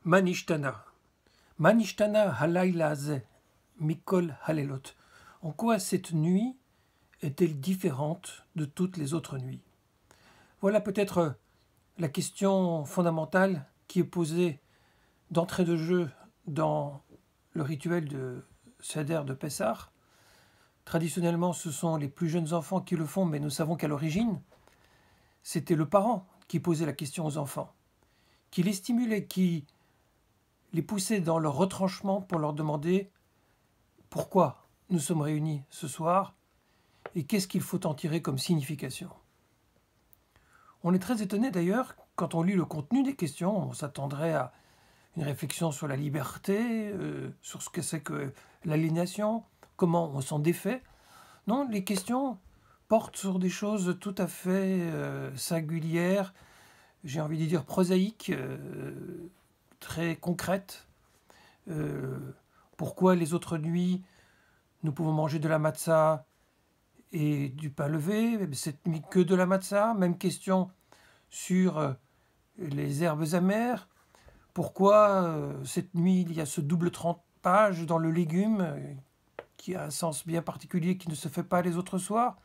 Manishtana. Manishtana halayla ze, mikol halelot. En quoi cette nuit est-elle différente de toutes les autres nuits? Voilà peut-être la question fondamentale qui est posée d'entrée de jeu dans le rituel de Seder de Pessah. Traditionnellement, ce sont les plus jeunes enfants qui le font, mais nous savons qu'à l'origine, c'était le parent qui posait la question aux enfants, qui les stimulait, qui les poussait dans leur retranchement pour leur demander pourquoi nous sommes réunis ce soir et qu'est-ce qu'il faut en tirer comme signification. On est très étonné d'ailleurs quand on lit le contenu des questions, on s'attendrait à une réflexion sur la liberté, sur ce que c'est que l'aliénation, comment on s'en défait. Non, les questions portent sur des choses tout à fait singulières, j'ai envie de dire prosaïques, très concrètes. Pourquoi les autres nuits, nous pouvons manger de la matzah et du pain levé, cette nuit que de la matzah. Même question sur les herbes amères. Pourquoi cette nuit il y a ce double trempage dans le légume qui a un sens bien particulier qui ne se fait pas les autres soirs?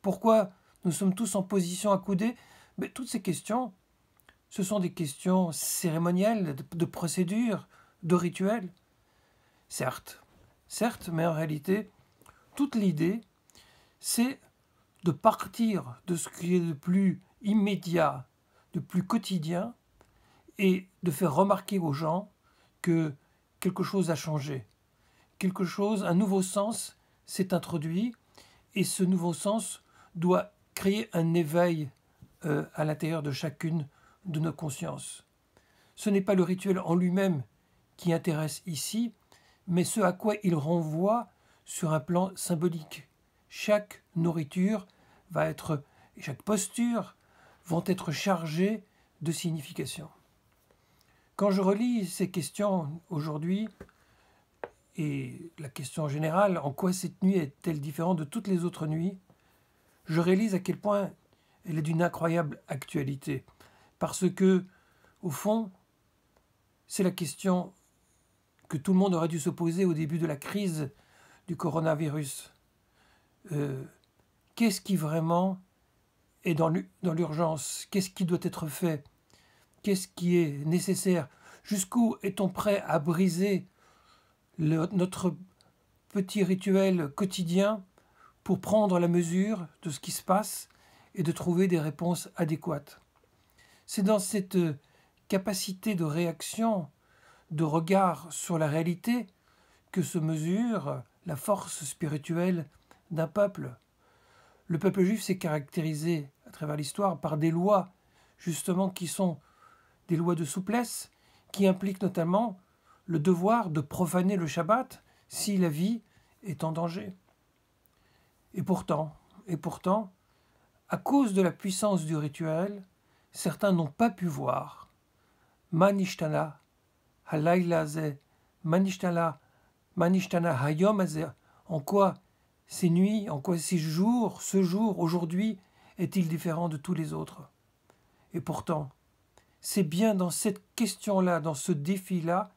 Pourquoi nous sommes tous en position accoudée? Mais toutes ces questions, ce sont des questions cérémonielles, de procédure, de rituel. Certes, mais en réalité, toute l'idée, c'est de partir de ce qui est de plus immédiat, de plus quotidien, et de faire remarquer aux gens que quelque chose a changé, un nouveau sens s'est introduit, et ce nouveau sens doit créer un éveil à l'intérieur de chacune de nos consciences. Ce n'est pas le rituel en lui-même qui intéresse ici, mais ce à quoi il renvoie sur un plan symbolique. Chaque nourriture chaque posture vont être chargées de signification. Quand je relis ces questions aujourd'hui, et la question générale, en quoi cette nuit est-elle différente de toutes les autres nuits, je réalise à quel point elle est d'une incroyable actualité. Parce que, au fond, c'est la question que tout le monde aurait dû se poser au début de la crise du coronavirus. Qu'est-ce qui vraiment est dans l'urgence? Qu'est-ce qui doit être fait? Qu'est-ce qui est nécessaire? Jusqu'où est-on prêt à briser notre petit rituel quotidien pour prendre la mesure de ce qui se passe et de trouver des réponses adéquates? C'est dans cette capacité de réaction, de regard sur la réalité, que se mesure la force spirituelle d'un peuple. Le peuple juif s'est caractérisé à travers l'histoire par des lois, justement, qui sont des lois de souplesse, qui impliquent notamment le devoir de profaner le Shabbat si la vie est en danger. Et pourtant, à cause de la puissance du rituel, certains n'ont pas pu voir Manishtana, halayla ze, Manishtana hayom ze, en quoi ces nuits, en quoi ce jour, aujourd'hui, est-il différent de tous les autres? Et pourtant, c'est bien dans cette question-là, dans ce défi-là,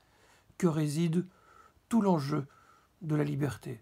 que réside tout l'enjeu de la liberté.